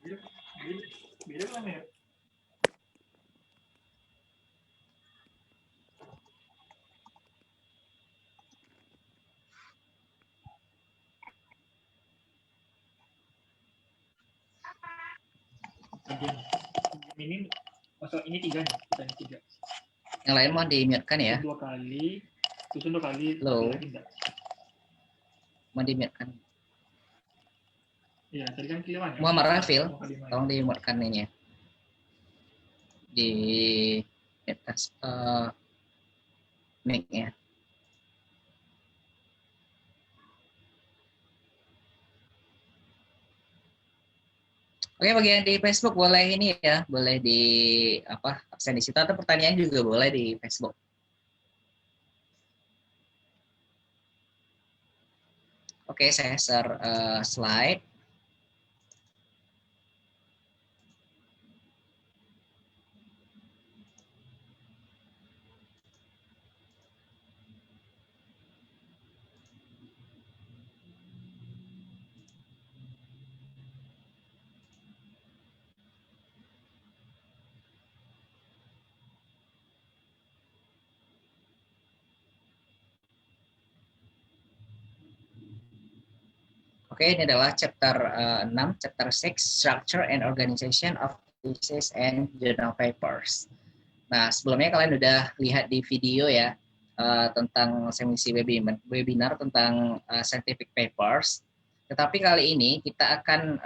Beda kan ya? Ini masuk ini 3 nih, kita ini 3. Yang lain mau di-mute-kan ya? 2 kali, susun 2 kali, Halo. lagi enggak? Mau di-mute-kan? Iya, tadi kan Kilwan ya. Muhammad Rafil, tolong di-mute-kan ini ya. Di atas mic ya. Oke, bagian di Facebook boleh ini ya, boleh di absen di situ atau pertanyaan juga boleh di Facebook. Oke, saya share slide. Oke, ini adalah chapter 6, chapter 6, Structure and Organization of Thesis and Journal Papers. Nah, sebelumnya kalian udah lihat di video ya, tentang semisi webinar tentang scientific papers. Tetapi kali ini kita akan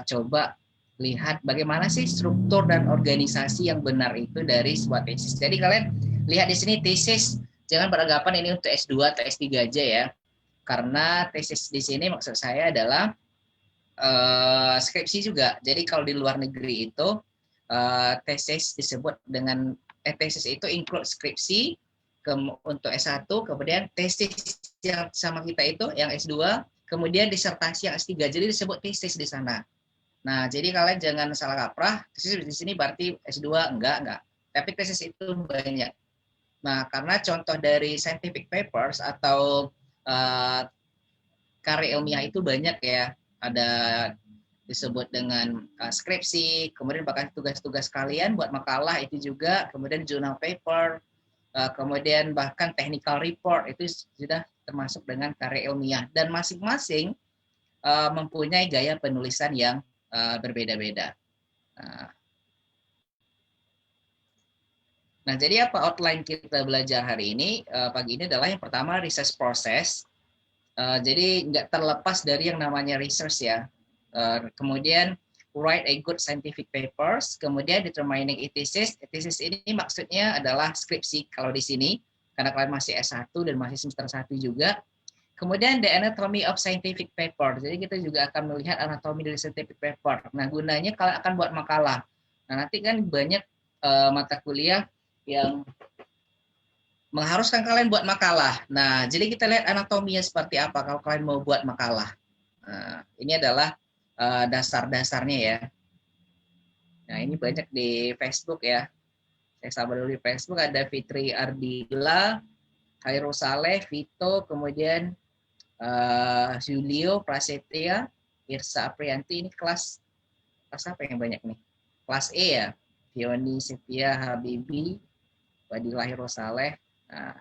coba lihat bagaimana sih struktur dan organisasi yang benar itu dari sebuah tesis. Jadi kalian lihat di sini tesis, jangan beranggapan ini untuk S2 atau S3 aja ya. Karena tesis di sini maksud saya adalah skripsi juga. Jadi kalau di luar negeri itu tesis disebut dengan tesis itu include skripsi untuk S1, kemudian tesis yang sama kita itu yang S2, kemudian disertasi yang S3. Jadi disebut tesis di sana. Nah, jadi kalian jangan salah kaprah, tesis di sini berarti S2, enggak. Tapi tesis itu banyak. Nah, karena contoh dari scientific papers atau karya ilmiah itu banyak ya, ada disebut dengan skripsi, kemudian bahkan tugas-tugas kalian buat makalah itu juga, kemudian journal paper, kemudian bahkan technical report itu sudah termasuk dengan karya ilmiah dan masing-masing mempunyai gaya penulisan yang berbeda-beda. Nah, jadi apa outline kita belajar hari ini? Pagi ini adalah yang pertama research process. Jadi nggak terlepas dari yang namanya research ya. Kemudian write a good scientific papers, kemudian determining a thesis. Thesis ini maksudnya adalah skripsi kalau di sini, karena kalian masih S1 dan masih semester 1 juga. Kemudian the anatomy of scientific paper. Jadi kita juga akan melihat anatomi dari scientific paper. Nah, gunanya kalian akan buat makalah. Nah, nanti kan banyak mata kuliah yang mengharuskan kalian buat makalah. Nah, jadi kita lihat anatominya seperti apa kalau kalian mau buat makalah. Nah, ini adalah dasar-dasarnya ya. Nah, ini banyak di Facebook ya. Saya sabar dulu di Facebook, ada Fitri Ardila, Khairul Saleh, Vito, kemudian Julio Prasetya, Irsa Aprianti. Ini kelas apa yang banyak nih? Kelas E ya. Fioni Setia Habibi, Fadilah Saleh. Nah,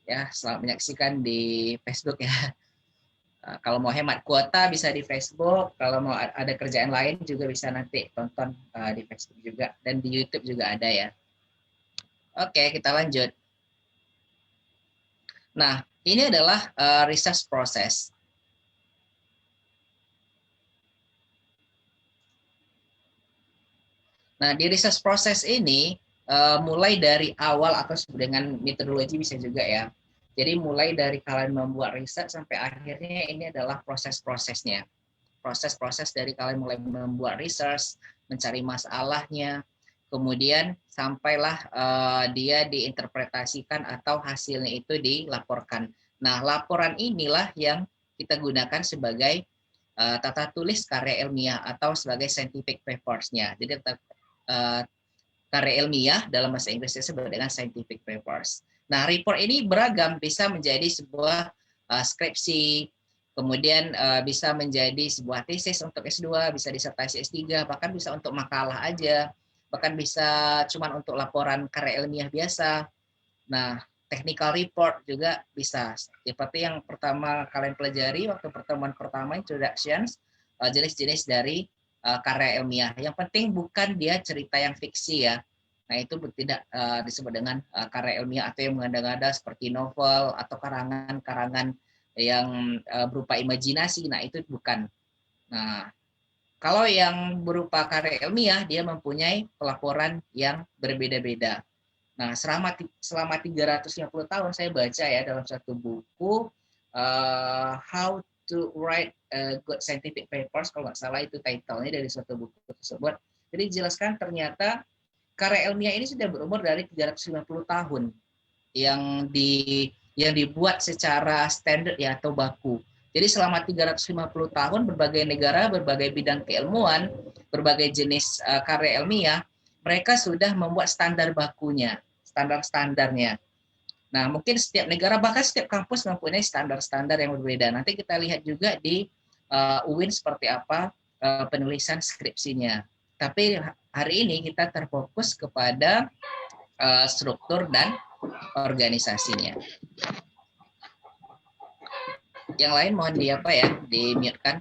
ya, selamat menyaksikan di Facebook ya. Kalau mau hemat kuota bisa di Facebook, kalau mau ada kerjaan lain juga bisa nanti tonton di Facebook juga, dan di YouTube juga ada ya. Oke, kita lanjut. Nah, ini adalah research process. Nah, di research process ini mulai dari awal atau dengan metodologi bisa juga ya. Jadi mulai dari kalian membuat riset sampai akhirnya ini adalah proses-prosesnya. Proses-proses dari kalian mulai membuat research, mencari masalahnya, kemudian sampailah dia diinterpretasikan atau hasilnya itu dilaporkan. Nah, laporan inilah yang kita gunakan sebagai tata tulis karya ilmiah atau sebagai scientific papers-nya. Jadi karya ilmiah dalam bahasa Inggris disebut dengan scientific papers. Nah, report ini beragam, bisa menjadi sebuah skripsi, kemudian bisa menjadi sebuah tesis untuk S2, bisa disertasi S3, bahkan bisa untuk makalah aja, bahkan bisa cuman untuk laporan karya ilmiah biasa. Nah, technical report juga bisa. Seperti yang pertama kalian pelajari waktu pertemuan pertama, introductions, jenis-jenis dari karya ilmiah. Yang penting bukan dia cerita yang fiksi ya. Nah, itu tidak disebut dengan karya ilmiah atau yang mengada-ngada seperti novel atau karangan-karangan yang berupa imajinasi. Nah, itu bukan. Nah, kalau yang berupa karya ilmiah, dia mempunyai pelaporan yang berbeda-beda. Nah, selama 350 tahun saya baca ya dalam satu buku How to Write a Good Scientific Papers, kalau nggak salah itu title-nya dari suatu buku tersebut. Jadi dijelaskan ternyata karya ilmiah ini sudah berumur dari 350 tahun yang dibuat secara standar ya atau baku. Jadi selama 350 tahun berbagai negara, berbagai bidang keilmuan, berbagai jenis karya ilmiah, mereka sudah membuat standar bakunya, standar-standarnya. Nah, mungkin setiap negara, bahkan setiap kampus mempunyai standar-standar yang berbeda. Nanti kita lihat juga di UIN seperti apa penulisan skripsinya. Tapi hari ini kita terfokus kepada struktur dan organisasinya. Yang lain mohon di-mute-kan.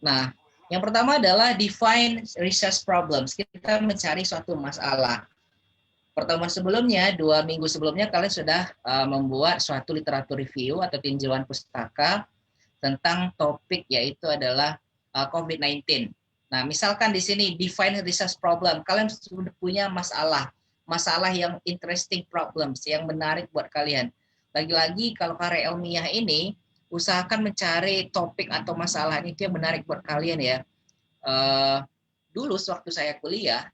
Nah, yang pertama adalah define research problems. Kita mencari suatu masalah. Pertemuan sebelumnya, 2 minggu sebelumnya, kalian sudah membuat suatu literatur review atau tinjauan pustaka tentang topik yaitu adalah COVID-19. Nah, misalkan di sini define research problem, kalian sudah punya masalah yang interesting problems, yang menarik buat kalian. Lagi-lagi kalau karya ilmiah ini, usahakan mencari topik atau masalah itu yang menarik buat kalian ya. Dulu waktu saya kuliah,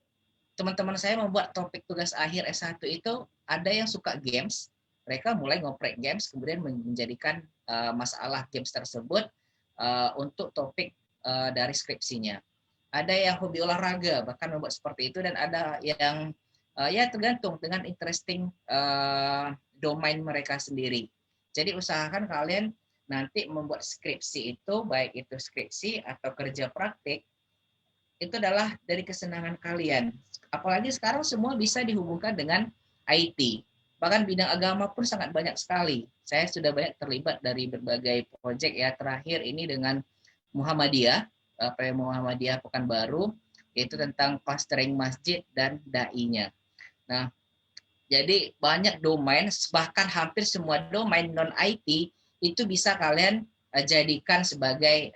teman-teman saya membuat topik tugas akhir S1 itu ada yang suka games, mereka mulai ngoprek games, kemudian menjadikan masalah games tersebut untuk topik dari skripsinya. Ada yang hobi olahraga, bahkan membuat seperti itu, dan ada yang ya tergantung dengan interesting domain mereka sendiri. Jadi usahakan kalian nanti membuat skripsi itu, baik itu skripsi atau kerja praktik, itu adalah dari kesenangan kalian. Apalagi sekarang semua bisa dihubungkan dengan IT. Bahkan bidang agama pun sangat banyak sekali. Saya sudah banyak terlibat dari berbagai proyek ya. Terakhir ini dengan Muhammadiyah, Muhammadiyah Pekanbaru, yaitu tentang clustering masjid dan dai-nya. Nah, jadi banyak domain, bahkan hampir semua domain non-IT itu bisa kalian jadikan sebagai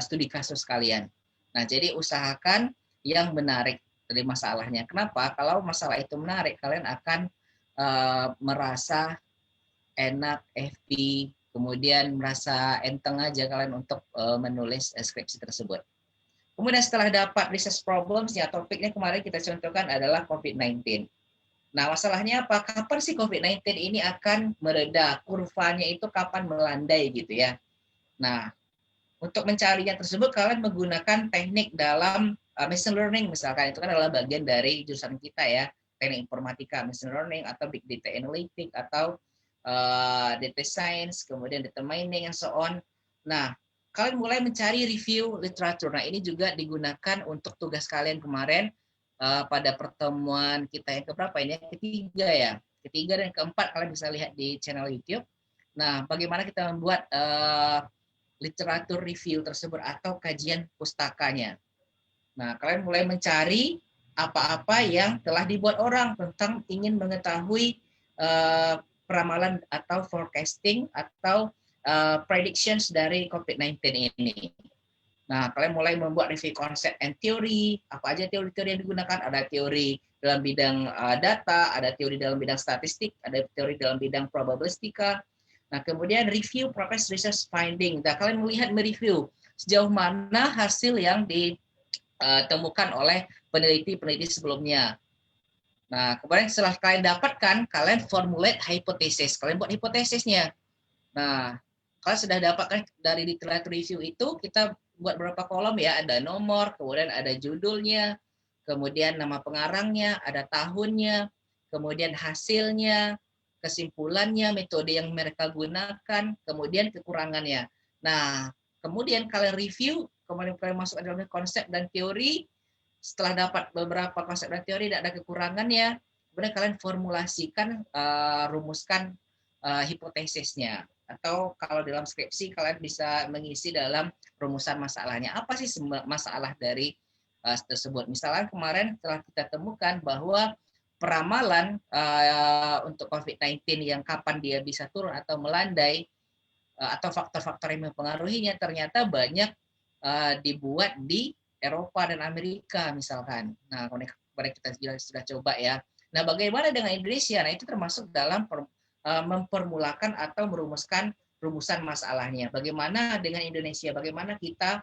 studi kasus kalian. Nah, jadi usahakan yang menarik dari masalahnya. Kenapa? Kalau masalah itu menarik, kalian akan merasa enak, happy, kemudian merasa enteng aja kalian untuk menulis skripsi tersebut. Kemudian setelah dapat research problems, ya topiknya kemarin kita contohkan adalah COVID-19. Nah, masalahnya apa? Kapan sih COVID-19 ini akan mereda? Kurvanya itu kapan melandai gitu ya. Nah, untuk mencarinya tersebut kalian menggunakan teknik dalam machine learning misalkan, itu kan adalah bagian dari jurusan kita ya, teknik informatika, machine learning atau big data analytics atau data science, kemudian data mining and so on. Nah, kalian mulai mencari review literatur. Nah, ini juga digunakan untuk tugas kalian kemarin pada pertemuan kita yang keberapa ini? Ketiga ya. Ketiga dan keempat kalian bisa lihat di channel YouTube. Nah, bagaimana kita membuat literatur review tersebut atau kajian pustakanya. Nah, kalian mulai mencari apa-apa yang telah dibuat orang tentang ingin mengetahui peramalan atau forecasting atau predictions dari COVID-19 ini. Nah, kalian mulai membuat review konsep and theory. Apa aja teori-teori yang digunakan? Ada teori dalam bidang data, ada teori dalam bidang statistik, ada teori dalam bidang probabilistika. Nah, kemudian review progress research finding. Nah, kalian mereview sejauh mana hasil yang ditemukan oleh peneliti-peneliti sebelumnya. Nah, kemudian setelah kalian dapatkan, kalian formulate hypothesis. Kalian buat hipotesisnya. Nah, kalian sudah dapatkan dari literatur review itu, kita buat berapa kolom ya, ada nomor, kemudian ada judulnya, kemudian nama pengarangnya, ada tahunnya, kemudian hasilnya, kesimpulannya, metode yang mereka gunakan, kemudian kekurangannya. Nah, kemudian kalian review, kemudian kalian masuk ke dalam konsep dan teori. Setelah dapat beberapa konsep dan teori dan ada kekurangannya, kemudian kalian formulasikan, rumuskan hipotesisnya. Atau kalau dalam skripsi kalian bisa mengisi dalam rumusan masalahnya. Apa sih masalah dari tersebut? Misalnya kemarin telah kita temukan bahwa peramalan untuk COVID-19 yang kapan dia bisa turun atau melandai atau faktor-faktor yang mempengaruhinya ternyata banyak dibuat di Eropa dan Amerika misalkan. Nah, kemarin kita sudah coba ya. Nah, bagaimana dengan Indonesia? Nah, itu termasuk dalam mempermulakan atau merumuskan rumusan masalahnya. Bagaimana dengan Indonesia? Bagaimana kita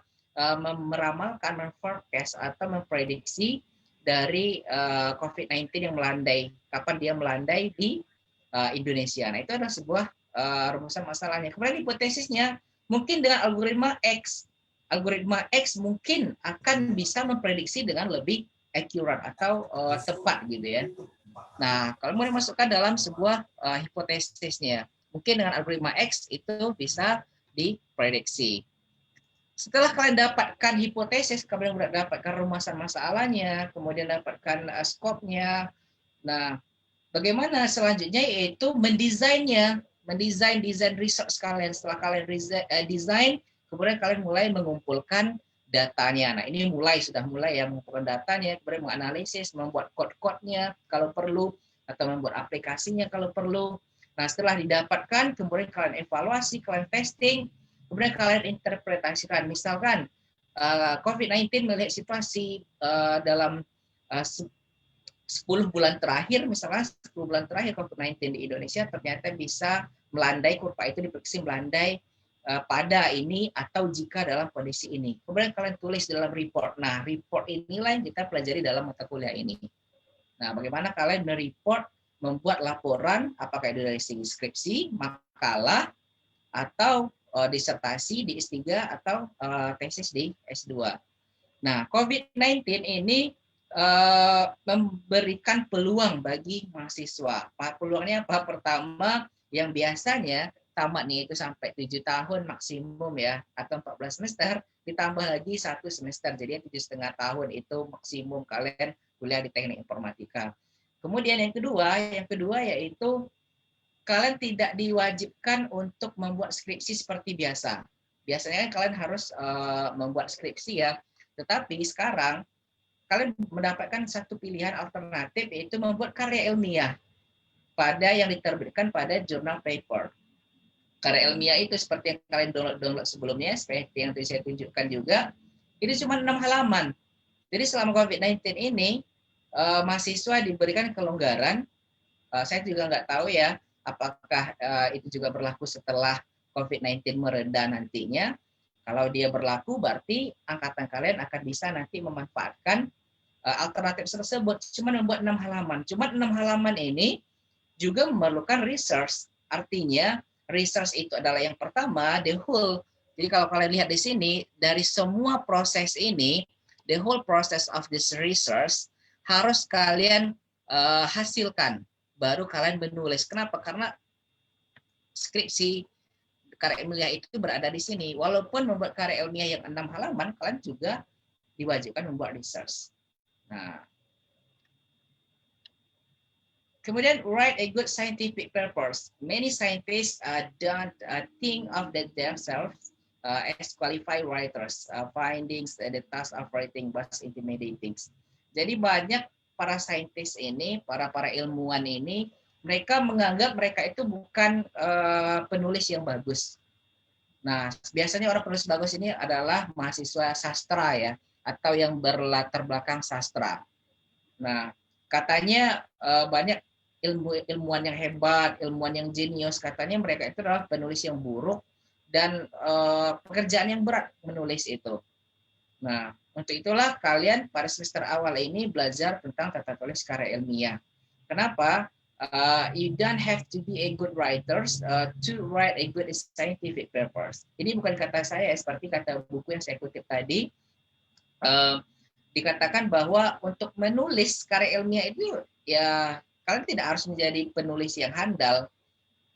meramalkan, memforecast atau memprediksi dari COVID-19 yang melandai, kapan dia melandai di Indonesia. Nah, itu adalah sebuah rumusan masalahnya. Kemudian hipotesisnya, mungkin dengan algoritma X mungkin akan bisa memprediksi dengan lebih akurat atau tepat gitu ya. Nah, kalau mau dimasukkan dalam sebuah hipotesisnya, mungkin dengan algoritma X itu bisa diprediksi. Setelah kalian dapatkan hipotesis, kemudian dapatkan rumusan masalahnya, kemudian dapatkan skopnya. Nah, bagaimana selanjutnya yaitu mendesain research kalian. Setelah kalian desain, kemudian kalian mulai mengumpulkan datanya. Nah, ini sudah mulai ya mengumpulkan datanya, kemudian menganalisis, membuat code-code-nya kalau perlu, atau membuat aplikasinya kalau perlu. Nah, setelah didapatkan, kemudian kalian evaluasi, kalian testing, kemudian kalian interpretasikan. Misalkan COVID-19 melihat situasi dalam 10 bulan terakhir, misalnya 10 bulan terakhir COVID-19 di Indonesia ternyata bisa melandai, kurva itu diprediksi melandai pada ini atau jika dalam kondisi ini. Kemudian kalian tulis dalam report. Nah, report inilah yang kita pelajari dalam mata kuliah ini. Nah, bagaimana kalian mereport, membuat laporan, apakah itu dari segi skripsi, makalah, atau disertasi di S3 atau tesis di S2. Nah, COVID-19 ini memberikan peluang bagi mahasiswa. Peluangnya apa? Pertama, yang biasanya tamatnya itu sampai 7 tahun maksimum ya, atau 14 semester, ditambah lagi 1 semester. Jadi 7,5 tahun itu maksimum kalian kuliah di teknik informatika. Kemudian yang kedua yaitu kalian tidak diwajibkan untuk membuat skripsi seperti biasa. Biasanya kalian harus membuat skripsi ya, tetapi sekarang kalian mendapatkan satu pilihan alternatif yaitu membuat karya ilmiah pada yang diterbitkan pada jurnal paper. Karya ilmiah itu seperti yang kalian download sebelumnya, seperti yang tadi saya tunjukkan juga, ini cuma 6 halaman. Jadi selama COVID-19 ini mahasiswa diberikan kelonggaran. Saya juga nggak tahu ya apakah itu juga berlaku setelah COVID-19 mereda nantinya. Kalau dia berlaku, berarti angkatan kalian akan bisa nanti memanfaatkan alternatif tersebut. Cuma membuat 6 halaman. Cuma 6 halaman ini juga memerlukan research. Artinya, research itu adalah yang pertama, the whole. Jadi kalau kalian lihat di sini, dari semua proses ini, the whole process of this research harus kalian hasilkan. Baru kalian menulis. Kenapa? Karena skripsi karya ilmiah itu berada di sini. Walaupun membuat karya ilmiah yang 6 halaman, kalian juga diwajibkan membuat research. Nah, kemudian write a good scientific papers. Many scientists don't think of themselves as qualified writers. Findings and the task of writing was intimidating. Jadi banyak para saintis ini, para ilmuwan ini, mereka menganggap mereka itu bukan penulis yang bagus. Nah, biasanya orang penulis bagus ini adalah mahasiswa sastra ya, atau yang berlatar belakang sastra. Nah, katanya banyak ilmuwan yang hebat, ilmuwan yang jenius, katanya mereka itu adalah penulis yang buruk dan pekerjaan yang berat menulis itu. Nah, untuk itulah kalian pada semester awal ini belajar tentang tata tulis karya ilmiah. Kenapa? You don't have to be a good writer to write a good scientific papers. Ini bukan kata saya, seperti kata buku yang saya kutip tadi. Dikatakan bahwa untuk menulis karya ilmiah itu ya Kalian tidak harus menjadi penulis yang handal,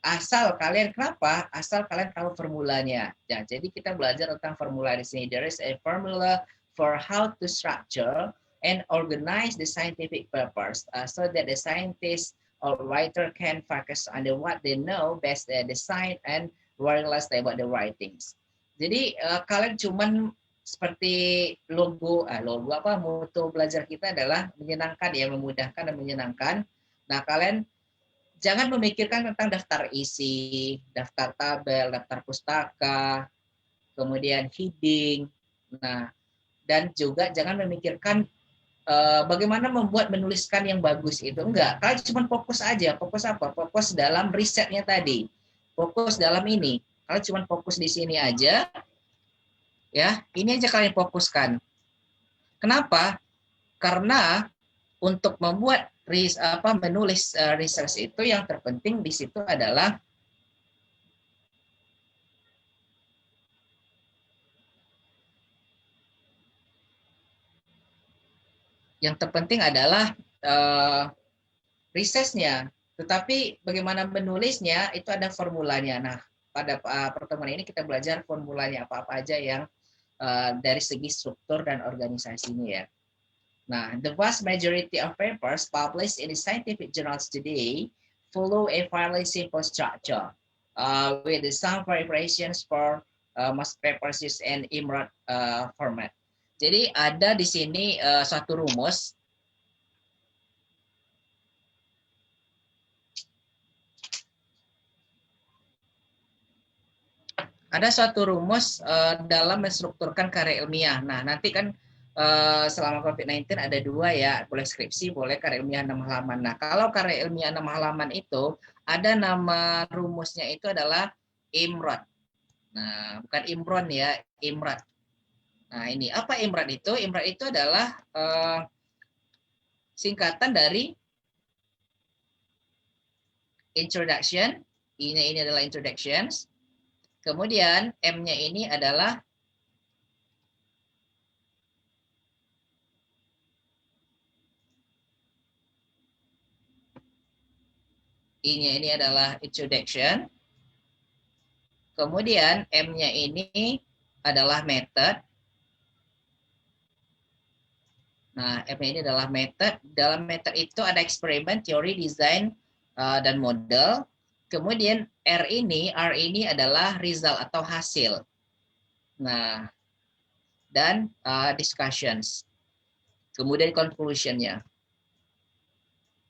asal kalian kenapa? Asal kalian tahu formulanya. Ya, jadi kita belajar tentang formula di sini. There is a formula for how to structure and organize the scientific papers so that the scientist or writer can focus on what they know best the science and realize about the writings. Jadi kalian cuman seperti logo apa moto belajar kita adalah menyenangkan ya, memudahkan dan menyenangkan. Nah, kalian jangan memikirkan tentang daftar isi, daftar tabel, daftar pustaka, kemudian heading. Nah, dan juga jangan memikirkan bagaimana membuat menuliskan yang bagus itu. Enggak, kalian cuma fokus aja. Fokus apa? Fokus dalam risetnya tadi. Fokus dalam ini. Kalian cuma fokus di sini aja. Ya, ini aja kalian fokuskan. Kenapa? Karena untuk membuat menulis research itu yang terpenting di situ adalah risetnya. Tetapi bagaimana menulisnya itu ada formulanya. Nah, pada pertemuan ini kita belajar formulanya apa-apa aja yang dari segi struktur dan organisasinya ya. Nah, the vast majority of papers published in the scientific journals today follow a fairly simple structure with some variations for most papers used in IMRAD format. Jadi ada di sini satu rumus. Ada suatu rumus dalam menstrukturkan karya ilmiah. Nah, nanti kan selama COVID-19 ada dua ya, boleh skripsi, boleh karya ilmiah 6 halaman. Nah, kalau karya ilmiah 6 halaman itu, ada nama rumusnya itu adalah IMRAD. Nah, bukan Imron ya, IMRAD. Nah, ini apa IMRAD itu? IMRAD itu adalah singkatan dari introduction, ini adalah introductions, kemudian M-nya ini adalah I-nya ini adalah introduction. Kemudian M-nya ini adalah method. Nah, M-nya ini adalah method. Dalam method itu ada eksperimen, teori, desain, dan model. Kemudian R ini adalah result atau hasil. Nah, dan discussions. Kemudian conclusion-nya.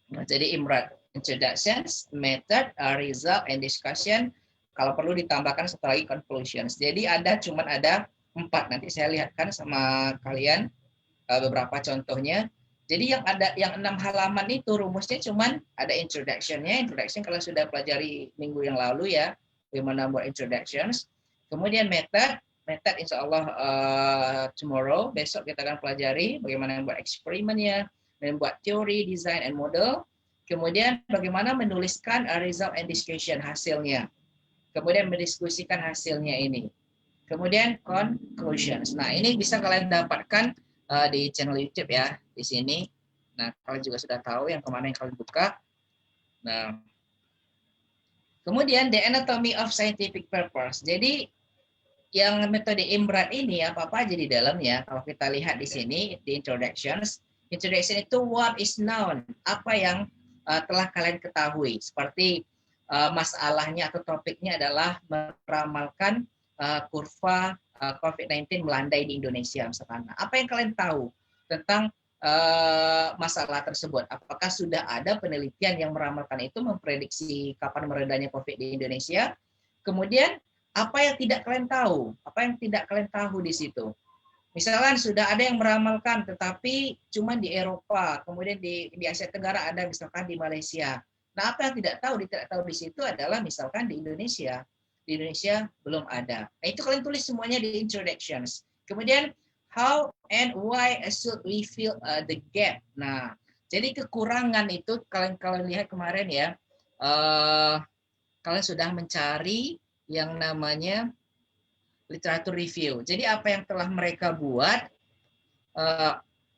Nah, jadi IMRAD. Introductions, method, result, and discussion. Kalau perlu ditambahkan satu lagi conclusions. Jadi cuma ada 4. Nanti saya lihatkan sama kalian beberapa contohnya. Jadi yang 6 halaman itu rumusnya cuma ada introduction-nya. Introduction kalau sudah pelajari minggu yang lalu ya, bagaimana buat introductions. Kemudian method insya Allah tomorrow, besok kita akan pelajari bagaimana buat eksperimennya, dan buat teori, design, and model. Kemudian bagaimana menuliskan result and discussion hasilnya. Kemudian mendiskusikan hasilnya ini. Kemudian conclusions. Nah, ini bisa kalian dapatkan di channel YouTube ya, di sini. Nah, kalian juga sudah tahu yang kemana yang kalian buka. Nah, kemudian the anatomy of scientific papers. Jadi yang metode IMRAD ini apa-apa aja di dalamnya. Kalau kita lihat di sini di introductions, introduction itu what is known, apa yang telah kalian ketahui. Seperti masalahnya atau topiknya adalah meramalkan kurva COVID-19 melandai di Indonesia misalkan. Apa yang kalian tahu tentang masalah tersebut? Apakah sudah ada penelitian yang meramalkan itu, memprediksi kapan meredanya COVID di Indonesia? Kemudian apa yang tidak kalian tahu? Apa yang tidak kalian tahu di situ? Misalkan sudah ada yang meramalkan, tetapi cuma di Eropa, kemudian di Asia Tenggara ada, misalkan di Malaysia. Nah, apa yang tidak tahu di situ adalah misalkan di Indonesia. Di Indonesia belum ada. Nah, itu kalian tulis semuanya di introductions. Kemudian, how and why should we fill the gap? Nah, jadi kekurangan itu kalian lihat kemarin ya, kalian sudah mencari yang namanya literatur review. Jadi apa yang telah mereka buat,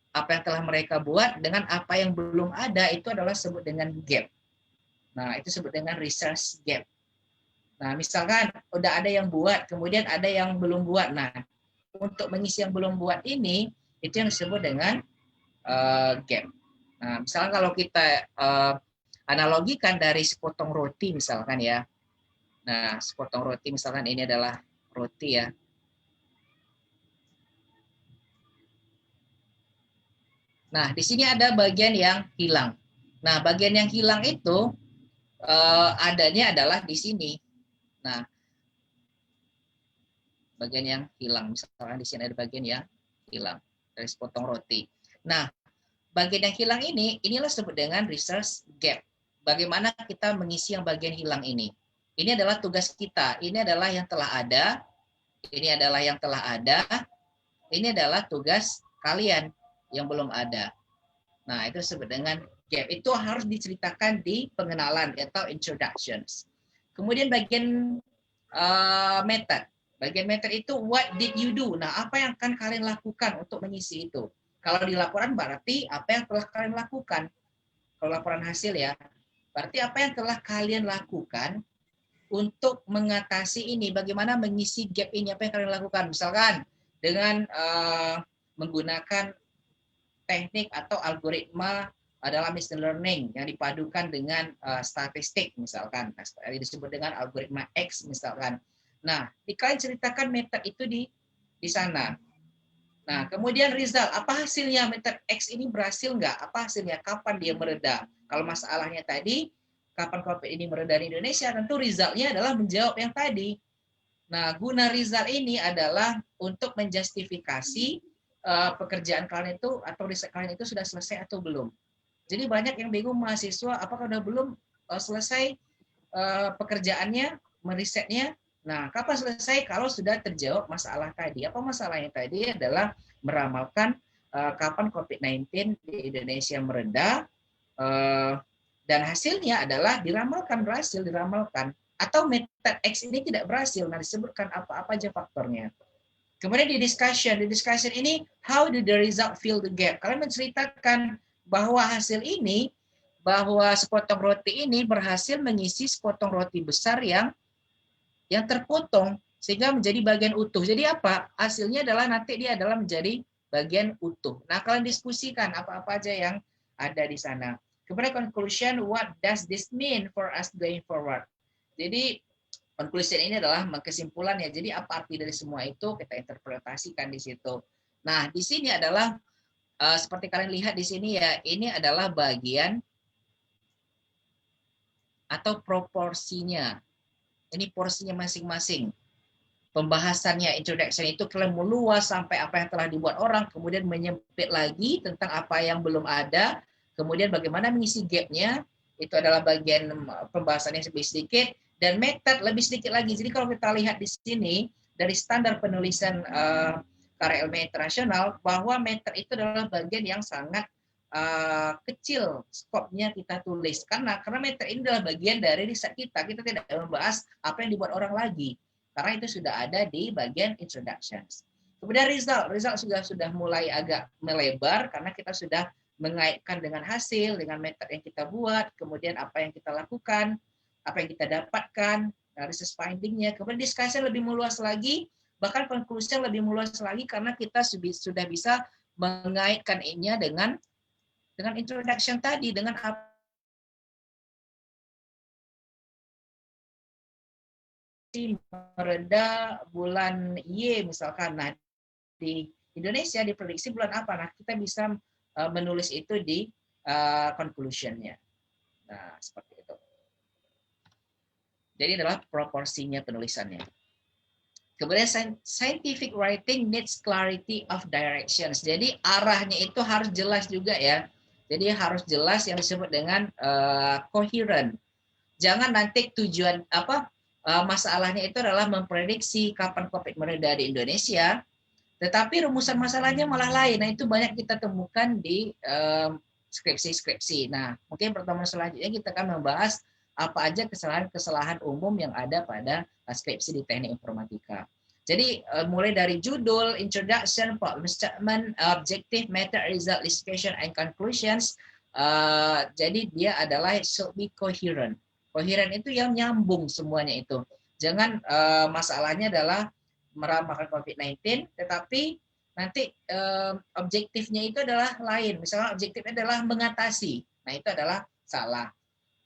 apa yang telah mereka buat dengan apa yang belum ada, itu adalah sebut dengan gap. Nah, itu sebut dengan research gap. Nah, misalkan udah ada yang buat, kemudian ada yang belum buat. Nah, untuk mengisi yang belum buat ini, itu yang disebut dengan gap. Nah, misalkan kalau kita analogikan dari sepotong roti misalkan ya. Nah, sepotong roti misalkan ini adalah roti ya. Nah, di sini ada bagian yang hilang. Nah, bagian yang hilang itu adanya adalah di sini. Nah, bagian yang hilang. Misalkan di sini ada bagian yang hilang dari sepotong roti. Nah, bagian yang hilang ini, inilah disebut dengan research gap. Bagaimana kita mengisi yang bagian hilang ini. Ini adalah tugas kita. Ini adalah yang telah ada. Ini adalah yang telah ada. Ini adalah tugas kalian yang belum ada. Nah, itu disebut dengan gap. Itu harus diceritakan di pengenalan atau introductions. Kemudian bagian method. Bagian method itu what did you do? Nah, apa yang akan kalian lakukan untuk mengisi itu? Kalau di laporan berarti apa yang telah kalian lakukan. Kalau laporan hasil ya, berarti apa yang telah kalian lakukan untuk mengatasi ini. Bagaimana mengisi gap ini? Apa yang kalian lakukan? Misalkan dengan menggunakan teknik atau algoritma adalah machine learning yang dipadukan dengan statistik misalkan. Nah, disebut dengan algoritma X misalkan. Nah, kalian ceritakan metode itu di sana. Nah, kemudian result, apa hasilnya metode X ini berhasil nggak? Apa hasilnya? Kapan dia mereda? Kalau masalahnya tadi, kapan COVID ini mereda di Indonesia, tentu resultnya adalah menjawab yang tadi. Nah, guna result ini adalah untuk menjustifikasi pekerjaan kalian itu atau riset kalian itu sudah selesai atau belum. Jadi banyak yang bingung mahasiswa, apakah sudah belum selesai pekerjaannya, merisetnya. Nah, kapan selesai? Kalau sudah terjawab masalah tadi. Apa masalahnya tadi adalah meramalkan kapan COVID-19 di Indonesia mereda, dan hasilnya adalah diramalkan, berhasil diramalkan. Atau method X ini tidak berhasil, nah disebutkan apa-apa aja faktornya. Kemudian di discussion ini, how did the result fill the gap? Kalian menceritakan bahwa hasil ini, bahwa sepotong roti ini berhasil mengisi sepotong roti besar yang terpotong sehingga menjadi bagian utuh. Jadi apa? Hasilnya adalah nanti dia adalah menjadi bagian utuh. Nah, kalian diskusikan apa-apa aja yang ada di sana. Kemudian conclusion, what does this mean for us going forward? Jadi conclusion ini adalah kesimpulan ya. Jadi apa arti dari semua itu kita interpretasikan di situ. Nah, di sini adalah seperti kalian lihat di sini ya, ini adalah bagian atau proporsinya. Ini porsinya masing-masing. Pembahasannya introduction itu kalian meluas sampai apa yang telah dibuat orang, kemudian menyempit lagi tentang apa yang belum ada, kemudian bagaimana mengisi gapnya, itu adalah bagian pembahasannya lebih sedikit, dan method lebih sedikit lagi. Jadi kalau kita lihat di sini, dari standar penulisan karya ilmiah internasional, bahwa method itu adalah bagian yang sangat kecil skopnya kita tulis. Karena method ini adalah bagian dari riset kita. Kita tidak membahas apa yang dibuat orang lagi. Karena itu sudah ada di bagian introductions. Kemudian result sudah mulai agak melebar karena kita sudah mengaitkan dengan hasil, dengan metode yang kita buat, kemudian apa yang kita lakukan, apa yang kita dapatkan, research finding-nya, kemudian discussion lebih meluas lagi, bahkan conclusion lebih meluas lagi karena kita sudah bisa mengaitkan ini dengan introduction tadi, dengan apa mereda bulan Y misalkan. Nah, di Indonesia diprediksi bulan apa? Nah, kita bisa menulis itu di conclusion-nya. Nah, seperti itu. Jadi adalah proporsinya penulisannya. Kemudian scientific writing needs clarity of directions. Jadi arahnya itu harus jelas juga ya. Jadi harus jelas yang disebut dengan coherent. Jangan nanti tujuan masalahnya itu adalah memprediksi kapan COVID mereda di Indonesia, tetapi rumusan masalahnya malah lain. Nah, itu banyak kita temukan di skripsi-skripsi. Nah, mungkin pertemuan selanjutnya kita akan membahas apa aja kesalahan-kesalahan umum yang ada pada skripsi di teknik informatika. Jadi mulai dari judul, introduction, problem statement, objective, method, result, discussion, and conclusions. Jadi dia adalah should be coherent. Coherent itu yang nyambung semuanya itu. Jangan masalahnya adalah meramalkan COVID-19, tetapi nanti objektifnya itu adalah lain. Misalnya objektifnya adalah mengatasi. Nah itu adalah salah.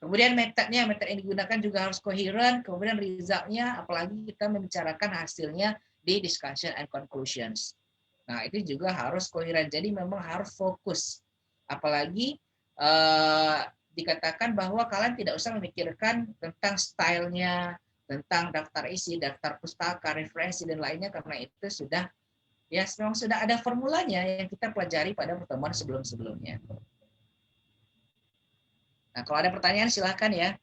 Kemudian metode yang digunakan juga harus koheren. Kemudian resultnya, apalagi kita membicarakan hasilnya di discussion and conclusions. Nah itu juga harus koheren. Jadi memang harus fokus. Apalagi dikatakan bahwa kalian tidak usah memikirkan tentang stylenya, tentang daftar isi, daftar pustaka, referensi dan lainnya, karena itu sudah ya memang sudah ada formulanya yang kita pelajari pada pertemuan sebelum-sebelumnya. Nah, kalau ada pertanyaan silahkan ya.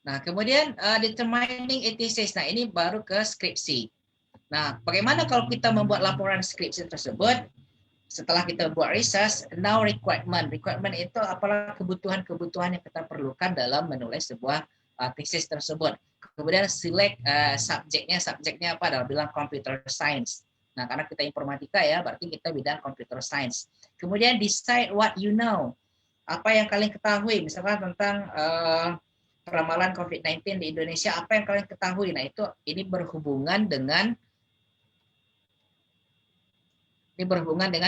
Nah, kemudian determining a thesis. Nah, ini baru ke skripsi. Nah, bagaimana kalau kita membuat laporan skripsi tersebut? Setelah kita buat research, now requirement. Requirement itu apalah kebutuhan-kebutuhan yang kita perlukan dalam menulis sebuah thesis tersebut. Kemudian select subjeknya. Subjeknya apa? Dalam bilang computer science. Nah, karena kita informatika ya, berarti kita bidang computer science. Kemudian decide what you know. Apa yang kalian ketahui, misalkan tentang ramalan COVID-19 di Indonesia, apa yang kalian ketahui? Nah, ini berhubungan dengan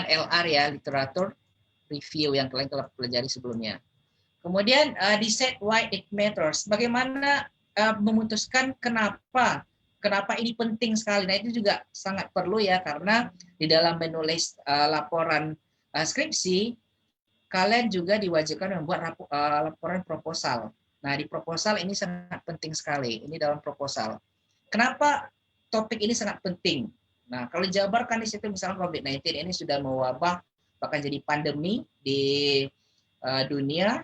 LR ya, literatur review yang kalian telah pelajari sebelumnya. Kemudian decide why it matters. Bagaimana memutuskan kenapa ini penting sekali. Nah, itu juga sangat perlu ya, karena di dalam menulis laporan skripsi, kalian juga diwajibkan membuat laporan proposal. Nah, di proposal ini sangat penting sekali. Ini dalam proposal. Kenapa topik ini sangat penting? Nah, kalau dijabarkan di situ misalnya COVID-19 ini sudah mewabah, bahkan jadi pandemi di dunia,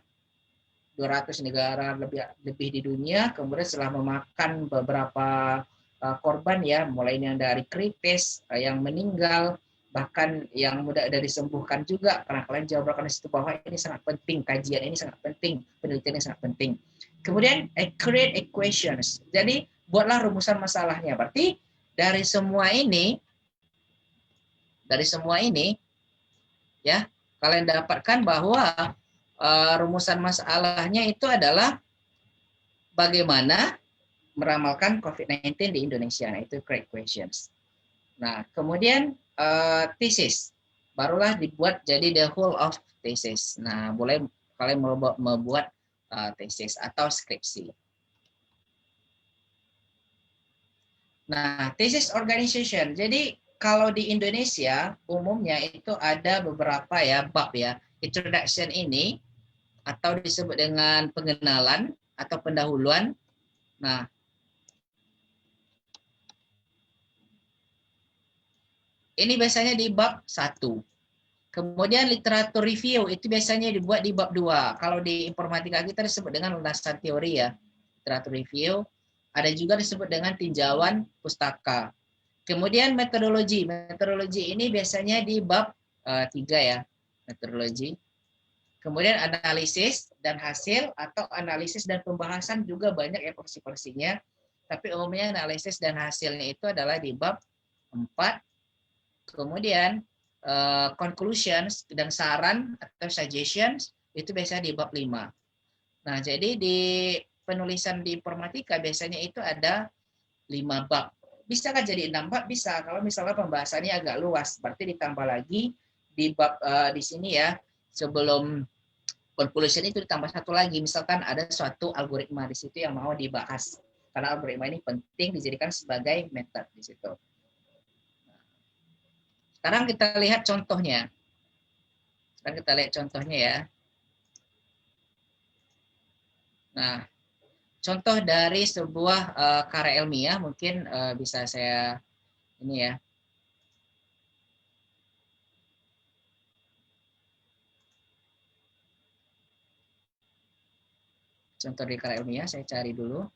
200 negara lebih di dunia, kemudian setelah memakan beberapa korban ya, mulai yang dari kritis, yang meninggal, bahkan yang mudah dari disembuhkan juga, karena kalian jabarkan di situ bahwa ini sangat penting, kajian ini sangat penting, penelitian ini sangat penting. Kemudian create equations. Jadi buatlah rumusan masalahnya. Berarti dari semua ini ya, kalian dapatkan bahwa rumusan masalahnya itu adalah bagaimana meramalkan COVID-19 di Indonesia. Nah, itu create equations. Nah, kemudian thesis. Barulah dibuat jadi the whole of thesis. Nah, boleh kalian membuat thesis atau skripsi. Nah, thesis organization. Jadi kalau di Indonesia umumnya itu ada beberapa ya bab ya. Introduction ini atau disebut dengan pengenalan atau pendahuluan. Nah, ini biasanya di bab 1. Kemudian literatur review itu biasanya dibuat di bab 2. Kalau di informatika kita disebut dengan landasan teori ya. Literatur review. Ada juga disebut dengan tinjauan pustaka. Kemudian metodologi. Metodologi ini biasanya di bab 3 ya. Metodologi. Kemudian analisis dan hasil atau analisis dan pembahasan juga banyak ya porsi-porsinya. Tapi umumnya analisis dan hasilnya itu adalah di bab 4. Kemudian conclusions dan saran atau suggestions itu biasanya di bab 5. Nah, jadi di penulisan di informatika biasanya itu ada 5 bab. Bisa kan jadi 6 bab? Bisa. Kalau misalnya pembahasannya agak luas, berarti ditambah lagi di bab di sini ya, sebelum conclusion itu ditambah satu lagi. Misalkan ada suatu algoritma di situ yang mau dibahas. Karena algoritma ini penting dijadikan sebagai method di situ. Sekarang kita lihat contohnya. Ya. Nah, contoh dari sebuah karya ilmiah mungkin bisa saya ini ya. Contoh dari karya ilmiah saya cari dulu.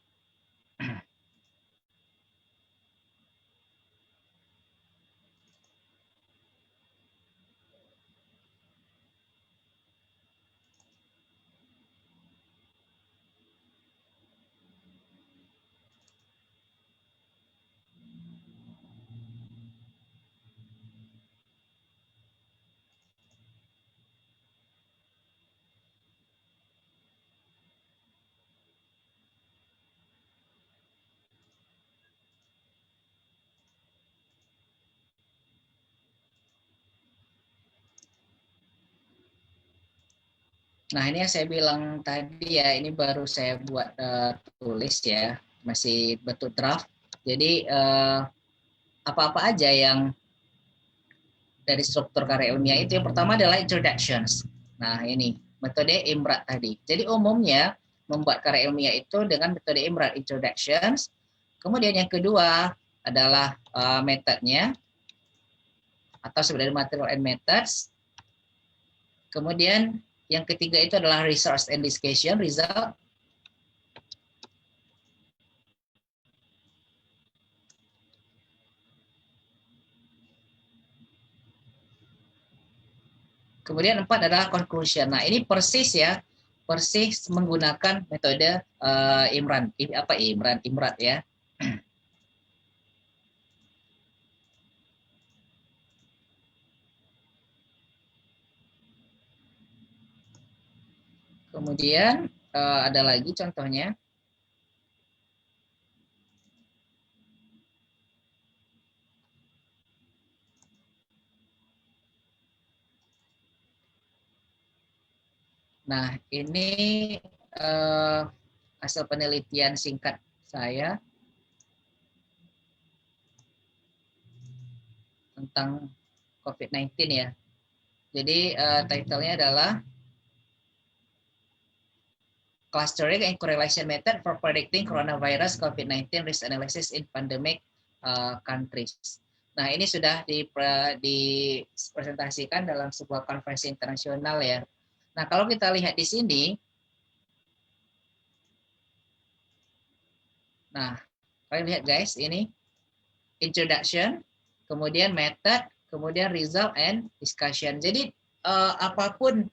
Nah, ini yang saya bilang tadi ya, ini baru saya buat tulis ya, masih bentuk draft. Jadi apa-apa aja yang dari struktur karya ilmiah itu, yang pertama adalah introductions. Nah, ini metode IMRAT tadi. Jadi umumnya membuat karya ilmiah itu dengan metode IMRAT, introductions. Kemudian yang kedua adalah metodenya atau sebenarnya material and methods. Kemudian yang ketiga itu adalah research and discussion, result. Kemudian 4 adalah conclusion. Nah, ini persis ya, persis menggunakan metode IMRAT ya. Kemudian ada lagi contohnya. Nah, ini hasil penelitian singkat saya tentang COVID-19 ya. Jadi title-nya adalah Clustering and Correlation Method for Predicting Coronavirus COVID-19 Risk Analysis in Pandemic Countries. Nah, ini sudah dipresentasikan dalam sebuah konferensi internasional ya. Nah, kalau kita lihat di sini, nah, kalian lihat guys, ini introduction, kemudian method, kemudian result and discussion. Jadi apapun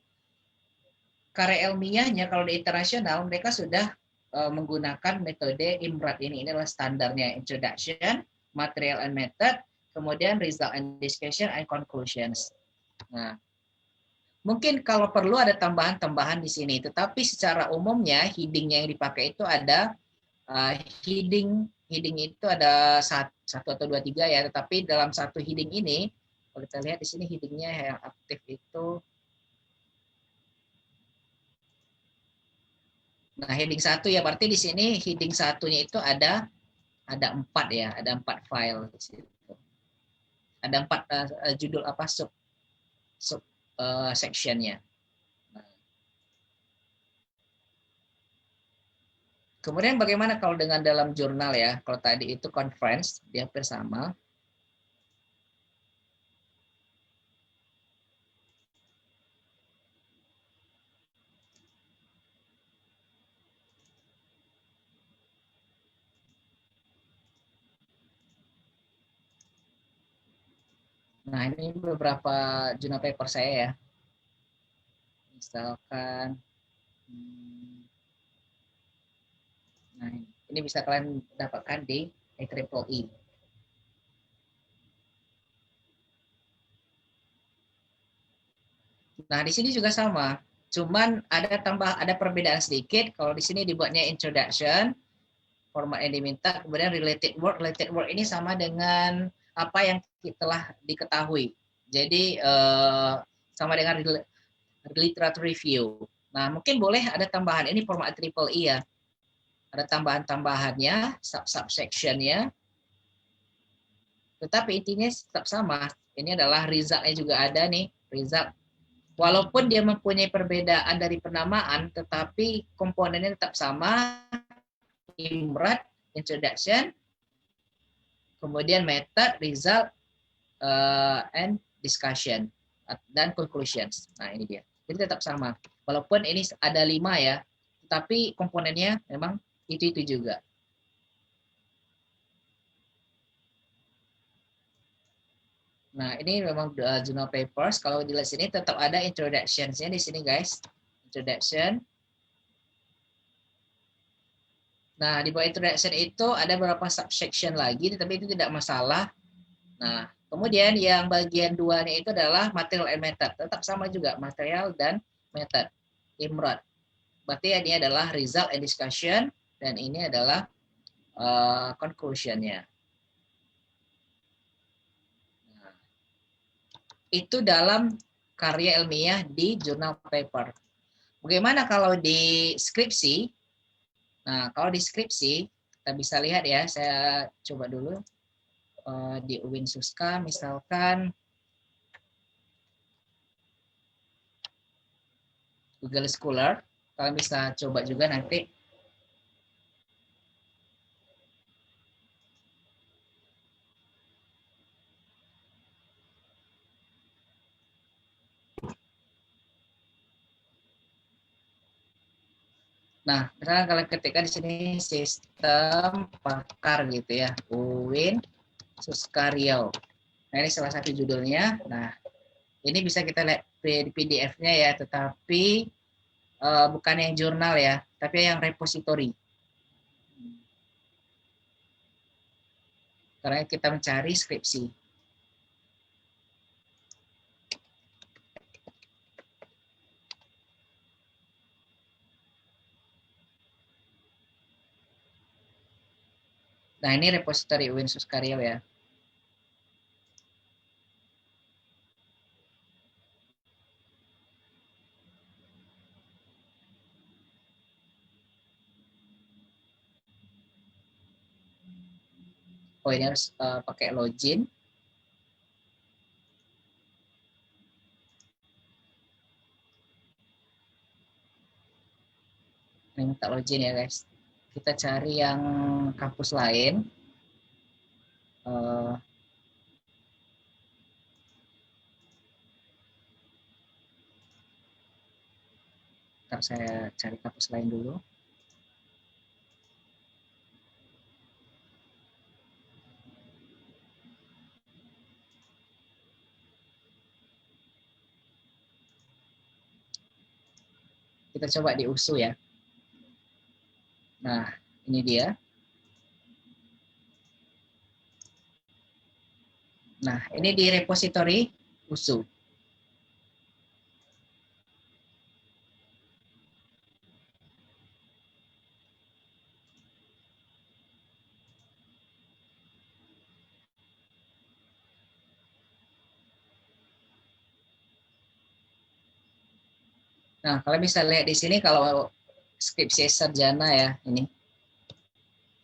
karya ilmiahnya kalau di internasional mereka sudah menggunakan metode IMRAT ini. Ini adalah standarnya, introduction, material and method, kemudian result and discussion and conclusions. Nah, mungkin kalau perlu ada tambahan-tambahan di sini, tetapi secara umumnya heading-nya yang dipakai itu ada heading itu ada satu atau dua tiga ya, tetapi dalam satu heading ini kalau kita lihat di sini heading-nya yang aktif itu, nah heading 1 ya, berarti di sini heading satunya itu ada 4 ya, ada 4 file di situ. Ada 4 judul apa sub sectionnya. Kemudian bagaimana kalau dengan dalam jurnal ya? Kalau tadi itu conference, dia hampir sama. Nah, ini beberapa jurnal paper saya ya. Misalkan, nah ini bisa kalian dapatkan di IEEE. Nah, di sini juga sama. Cuman ada perbedaan sedikit. Kalau di sini dibuatnya introduction, format yang diminta, kemudian related work. Related work ini sama dengan apa yang telah diketahui. Jadi sama dengan literature review. Nah, mungkin boleh ada tambahan, ini format IEEE ya. Ada tambahan-tambahannya, subsection-nya. Tetapi intinya tetap sama. Ini adalah result-nya juga ada nih, result. Walaupun dia mempunyai perbedaan dari penamaan, tetapi komponennya tetap sama, IMRAT, introduction, kemudian method, result, and discussion, dan conclusions. Nah, ini dia. Jadi tetap sama. Walaupun ini ada 5 ya, tapi komponennya memang itu juga. Nah, ini memang journal papers. Kalau dilihat sini tetap ada introduction-nya di sini, guys. Introduction. Nah, di bawah introduction itu ada beberapa subsection lagi, tapi itu tidak masalah. Nah, kemudian yang bagian 2-nya itu adalah material and method. Tetap sama juga, material dan method. IMRAT. Berarti ini adalah result and discussion, dan ini adalah conclusion-nya. Nah, itu dalam karya ilmiah di jurnal paper. Bagaimana kalau di skripsi? Nah, kalau di skripsi, kita bisa lihat ya, saya coba dulu di UIN Suska, misalkan Google Scholar, kalian bisa coba juga nanti. Nah, misalkan kalian ketikkan di sini sistem pakar gitu ya, UIN Suska Riau. Nah, ini salah satu judulnya. Nah, ini bisa kita lihat PDF-nya ya, tetapi bukan yang jurnal ya, tapi yang repository. Karena kita mencari skripsi. Nah, ini repository UIN Suska Riau ya. Oh, ini harus pakai login. Ini minta login ya guys. Kita cari yang kampus lain. Ntar saya cari kampus lain dulu. Kita coba di USU ya. Nah, ini dia. Nah, ini di repository USU. Nah, kalian bisa lihat di sini kalau skripsi sarjana ya, ini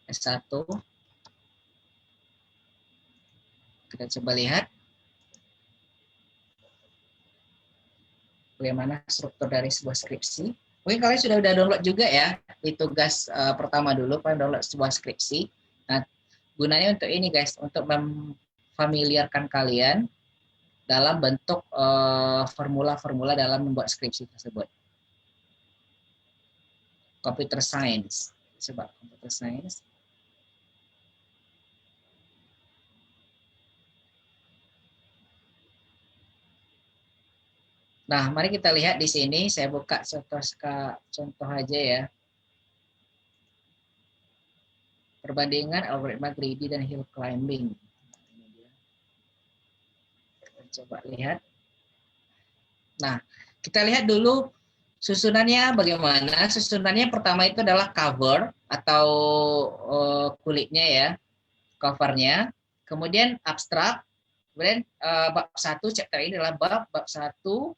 S1. Kita coba lihat bagaimana struktur dari sebuah skripsi. Mungkin kalian sudah download juga ya, di tugas pertama dulu, kalian download sebuah skripsi. Nah, gunanya untuk ini guys, untuk memfamiliarkan kalian dalam bentuk formula-formula dalam membuat skripsi tersebut. Computer science. Coba computer science. Nah, mari kita lihat di sini. Saya buka contoh aja ya. Perbandingan algoritma greedy dan hill climbing. Kita coba lihat. Nah, kita lihat dulu susunannya bagaimana. Susunannya pertama itu adalah cover atau kulitnya ya, covernya. Kemudian abstrak. Kemudian bab 1 chapter ini adalah bab 1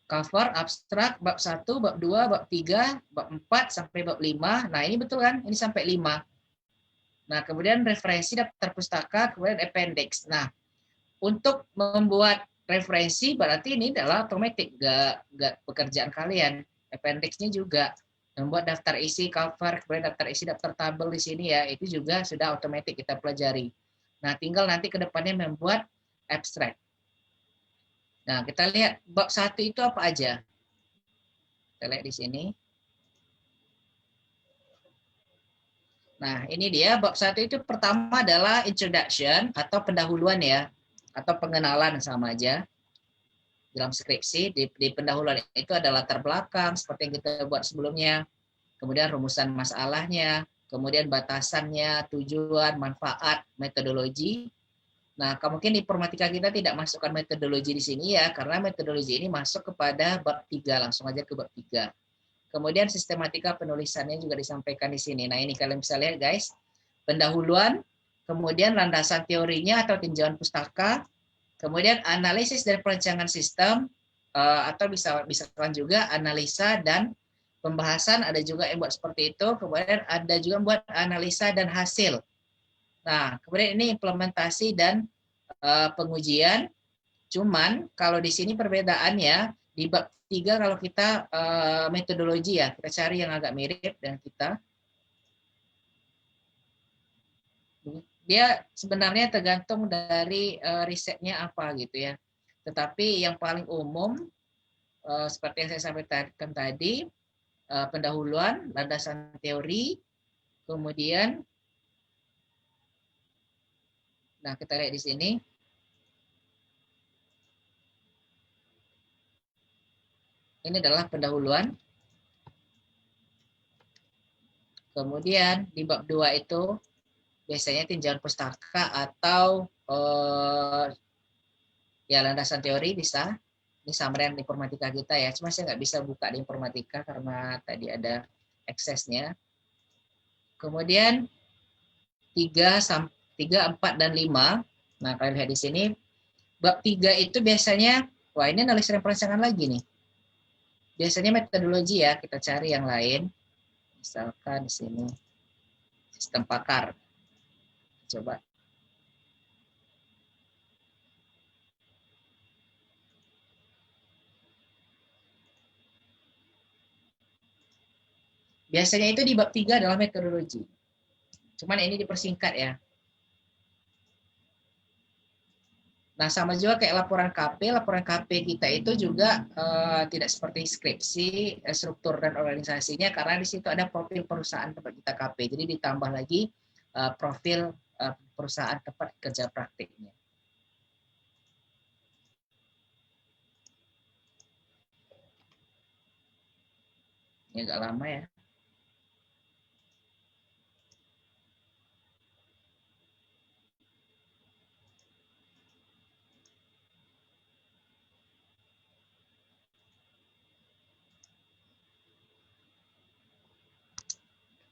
cover, abstrak, bab 1, bab 2, bab 3, bab 4 sampai bab 5. Nah, ini betul kan? Ini sampai 5. Nah, kemudian referensi daftar pustaka, kemudian appendix. Nah, untuk membuat referensi berarti ini adalah otomatis, gak pekerjaan kalian. Appendixnya juga membuat daftar isi cover, kemudian daftar isi daftar tabel di sini ya, itu juga sudah otomatis kita pelajari. Nah, tinggal nanti ke depannya membuat abstract. Nah, kita lihat bab 1 itu apa aja. Kita lihat di sini. Nah, ini dia bab 1 itu pertama adalah introduction atau pendahuluan ya, atau pengenalan sama aja. Dalam skripsi di pendahuluan itu ada latar belakang seperti yang kita buat sebelumnya, kemudian rumusan masalahnya, kemudian batasannya, tujuan, manfaat, metodologi. Nah, mungkin informatika kita tidak masukkan metodologi di sini ya, karena metodologi ini masuk kepada bab 3, langsung aja ke bab 3. Kemudian sistematika penulisannya juga disampaikan di sini. Nah, ini kalian bisa lihat guys, pendahuluan, kemudian landasan teorinya atau tinjauan pustaka, kemudian analisis dan perancangan sistem, atau misalkan juga analisa dan pembahasan, ada juga yang buat seperti itu. Kemudian ada juga buat analisa dan hasil. Nah, kemudian ini implementasi dan pengujian. Cuman kalau di sini perbedaannya di bab 3 kalau kita metodologi ya, kita cari yang agak mirip dan kita dia sebenarnya tergantung dari risetnya apa gitu ya. Tetapi yang paling umum seperti yang saya sampaikan tadi, pendahuluan, landasan teori, kemudian nah kita lihat di sini. Ini adalah pendahuluan. Kemudian di bab 2 itu biasanya tinjauan pustaka atau ya landasan teori bisa. Ini summary informatika kita ya. Cuma saya nggak bisa buka di informatika karena tadi ada aksesnya. Kemudian 3, 4, dan 5. Nah, kalian lihat di sini, bab 3 itu biasanya, wah ini analisa dan perancangan lagi nih. Biasanya metodologi ya, kita cari yang lain. Misalkan di sini, sistem pakar. Coba. Biasanya itu di bab 3 adalah metodologi. Cuman ini dipersingkat ya. Nah, sama juga kayak laporan KP kita itu juga tidak seperti skripsi, struktur dan organisasinya, karena di situ ada profil perusahaan tempat kita KP. Jadi ditambah lagi profil perusahaan tempat kerja praktiknya. Ini agak lama ya.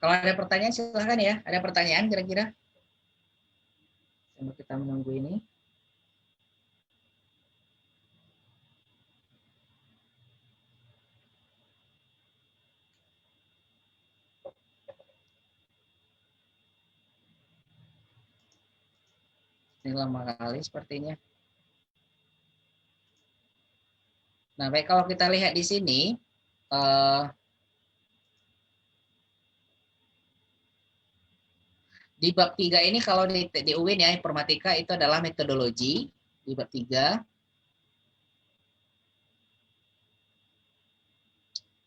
Kalau ada pertanyaan silahkan ya. Ada pertanyaan kira-kira? Sambil kita menunggu ini. Ini lama kali sepertinya. Nah, baik, kalau kita lihat di sini, di bab 3 ini kalau di UIN ya, informatika itu adalah metodologi di bab 3.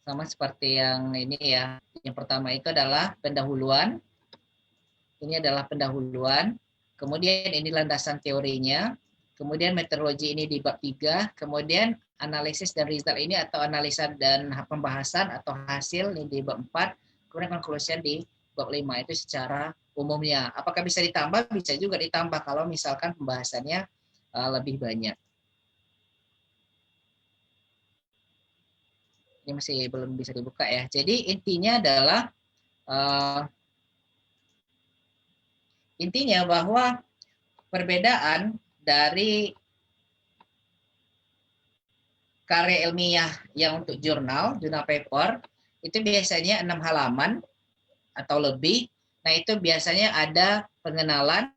Sama seperti yang ini ya. Yang pertama itu adalah pendahuluan. Ini adalah pendahuluan. Kemudian ini landasan teorinya. Kemudian metodologi ini di bab 3. Kemudian analisis dan result ini atau analisa dan pembahasan atau hasil ini di bab 4. Kemudian conclusion di bab 5 itu secara umumnya. Apakah bisa ditambah? Bisa juga ditambah kalau misalkan pembahasannya lebih banyak. Ini masih belum bisa dibuka ya. Jadi intinya adalah bahwa perbedaan dari karya ilmiah yang untuk jurnal paper, itu biasanya 6 halaman atau lebih. Nah, itu biasanya ada pengenalan,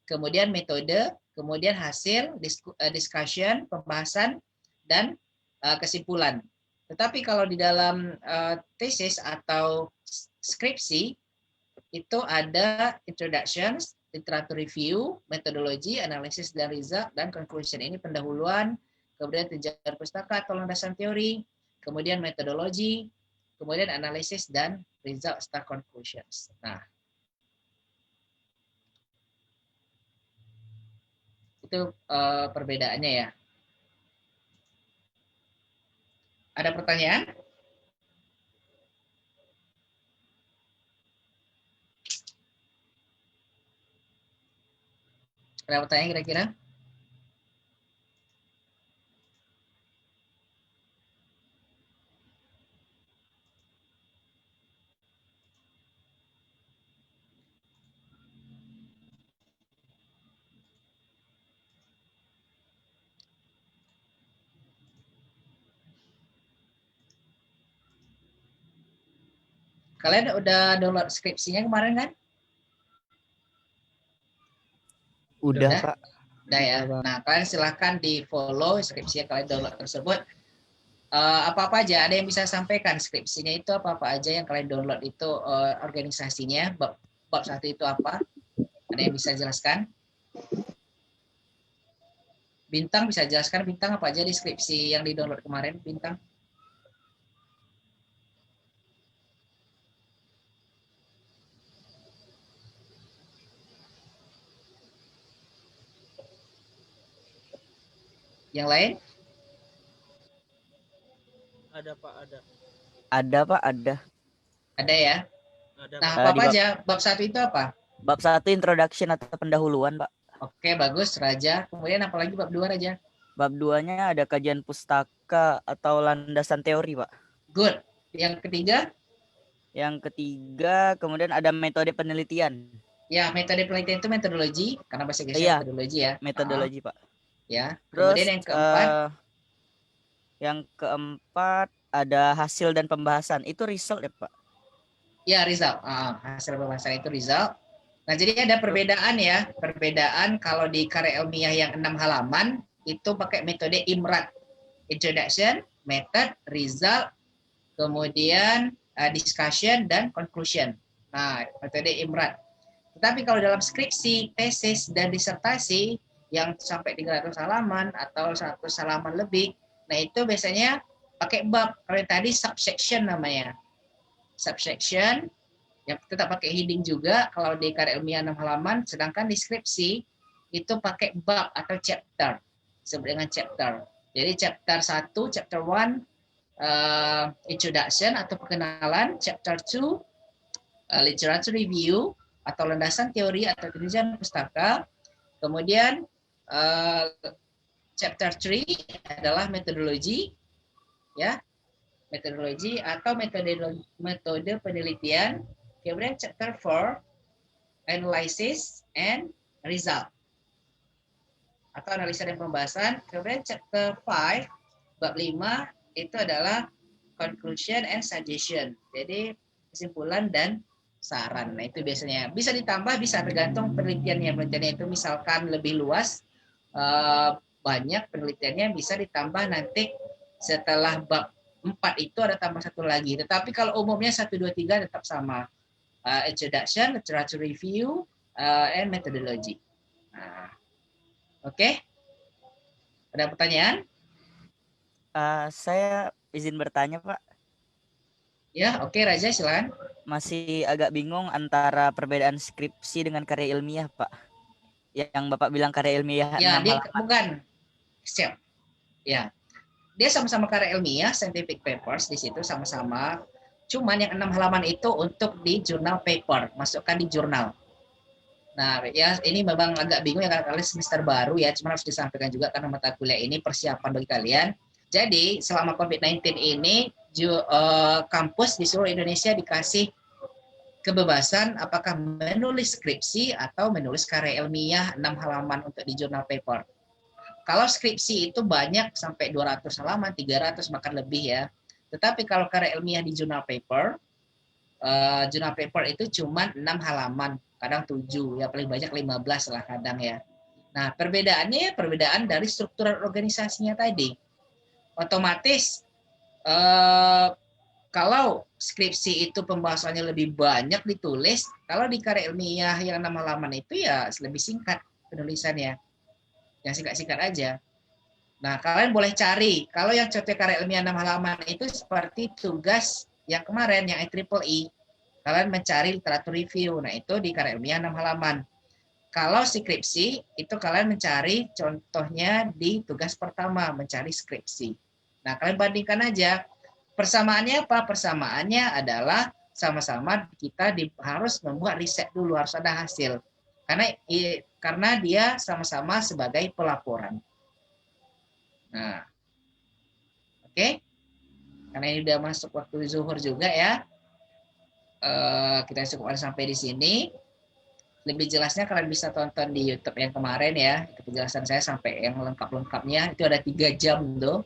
kemudian metode, kemudian hasil, discussion, pembahasan, dan kesimpulan. Tetapi kalau di dalam tesis atau skripsi, itu ada introductions, literature review, metodologi, analisis dan result, dan conclusion. Ini pendahuluan, kemudian tinjauan pustaka atau landasan teori, kemudian metodologi, kemudian analisis dan result serta conclusions. Nah, itu perbedaannya ya. Ada pertanyaan? Ada pertanyaan kira-kira? Kalian udah download skripsinya kemarin kan? Udah, Udah? Pak. Udah ya. Udah, Bang. Nah, kalian silahkan di follow skripsi yang kalian download tersebut. Apa-apa aja, ada yang bisa sampaikan skripsinya itu apa-apa aja yang kalian download itu organisasinya, bab satu itu apa? Ada yang bisa jelaskan? Bintang bisa jelaskan Bintang apa aja di skripsi yang di download kemarin, Bintang? Yang lain? Ada Pak, ada. Ada, Pak, ada. Ada ya? Ada Nah, Pak. apa-apa aja. Bab satu itu apa? Bab 1 introduction atau pendahuluan, Pak. Oke, bagus, Raja. Kemudian apalagi bab 2, Raja? Bab 2-nya ada kajian pustaka atau landasan teori, Pak. Good. Yang ketiga? Yang ketiga, kemudian ada metode penelitian. Ya, metode penelitian itu metodologi, karena bahasa Inggrisnya Iya, metodologi ya. Metodologi, Pak. Ya. Terus Kemudian yang keempat? Yang keempat ada hasil dan pembahasan. Itu result ya, Pak? Ya, result. Hasil pembahasan itu result. Nah, jadi ada perbedaan ya. Perbedaan kalau di karya ilmiah yang 6 halaman, itu pakai metode IMRAT. Introduction, method, result, kemudian discussion, dan conclusion. Nah, metode IMRAT. Tetapi kalau dalam skripsi, tesis, dan disertasi yang sampai 300 halaman atau 100 halaman lebih, nah itu biasanya pakai bab. Kalau yang tadi subsection namanya. Subsection, yang tetap pakai heading juga kalau di karya ilmiah 6 halaman, sedangkan di skripsi itu pakai bab atau chapter. Disebut dengan chapter. Jadi chapter 1, chapter 1, introduction atau perkenalan, chapter 2, literature review atau landasan teori atau kajian pustaka. Kemudian chapter 3 adalah metodologi, ya, metodologi atau metode penelitian. Kemudian chapter 4, analysis and result atau analisa dan pembahasan. Kemudian chapter 5, bab 5 itu adalah conclusion and suggestion. Jadi kesimpulan dan saran. Nah, itu biasanya bisa ditambah, bisa tergantung penelitiannya. Penelitiannya itu misalkan lebih luas, banyak penelitiannya, bisa ditambah nanti setelah bab 4 itu ada tambah satu lagi. Tetapi kalau umumnya 1, 2, 3 tetap sama. Introduction, literature review, and methodology. Nah, oke. Ada pertanyaan? Saya izin bertanya, Pak. Ya, oke, Raja, silakan. Masih agak bingung antara perbedaan skripsi dengan karya ilmiah, Pak. Yang Bapak bilang karya ilmiah Ya, 6 dia halaman. bukan. Siap. Ya. Dia sama-sama karya ilmiah, scientific papers di situ sama-sama. Cuman yang 6 halaman itu untuk di jurnal paper, masukkan di jurnal. Nah, ya ini memang agak bingung ya karena kalian semester baru ya, cuma harus disampaikan juga karena mata kuliah ini persiapan bagi kalian. Jadi, selama COVID-19 ini, kampus di seluruh Indonesia dikasih kebebasan apakah menulis skripsi atau menulis karya ilmiah 6 halaman untuk di jurnal paper. Kalau skripsi itu banyak sampai 200 halaman, 300 bahkan lebih ya. Tetapi kalau karya ilmiah di jurnal paper itu cuma 6 halaman, kadang 7, ya paling banyak 15 lah kadang ya. Nah, perbedaannya perbedaan dari struktur organisasinya tadi. Otomatis kalau skripsi itu pembahasannya lebih banyak ditulis, kalau di karya ilmiah yang 6 halaman itu ya lebih singkat penulisannya. Yang singkat-singkat aja. Nah, kalian boleh cari. Kalau yang contoh karya ilmiah 6 halaman itu seperti tugas yang kemarin, yang IEEE. Kalian mencari literatur review. Nah, itu di karya ilmiah 6 halaman. Kalau skripsi, itu kalian mencari contohnya di tugas pertama, mencari skripsi. Nah, kalian bandingkan aja. Persamaannya apa? Persamaannya adalah sama-sama kita harus membuat riset dulu, harus ada hasil. Karena dia sama-sama sebagai pelaporan. Nah, oke. Karena ini udah masuk waktu zuhur juga ya. Kita cukup sampai di sini. Lebih jelasnya kalian bisa tonton di YouTube yang kemarin ya. Itu penjelasan saya sampai yang lengkap-lengkapnya. Itu ada 3 jam tuh.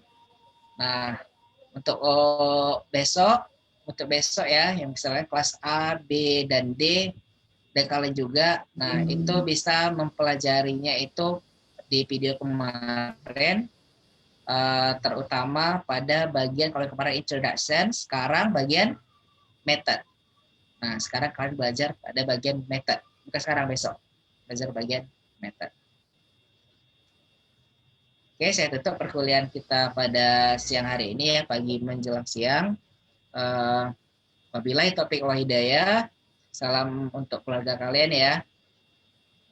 Nah, untuk besok untuk besok ya, yang misalnya kelas A, B, dan D, dan kalian juga. Nah, itu bisa mempelajarinya itu di video kemarin, terutama pada bagian, kalau kemarin introduction, sekarang bagian method. Nah, sekarang kalian belajar pada bagian method. Bukan sekarang, besok. Belajar bagian method. Oke, saya tutup perkuliahan kita pada siang hari ini ya, pagi menjelang siang. Wabillahi taufiq wal hidayah. Salam untuk keluarga kalian ya.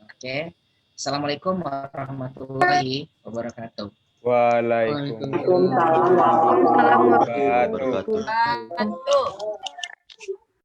Oke. Assalamualaikum warahmatullahi wabarakatuh. Waalaikumsalam Waalaikumsalam warahmatullahi wabarakatuh. wabarakatuh.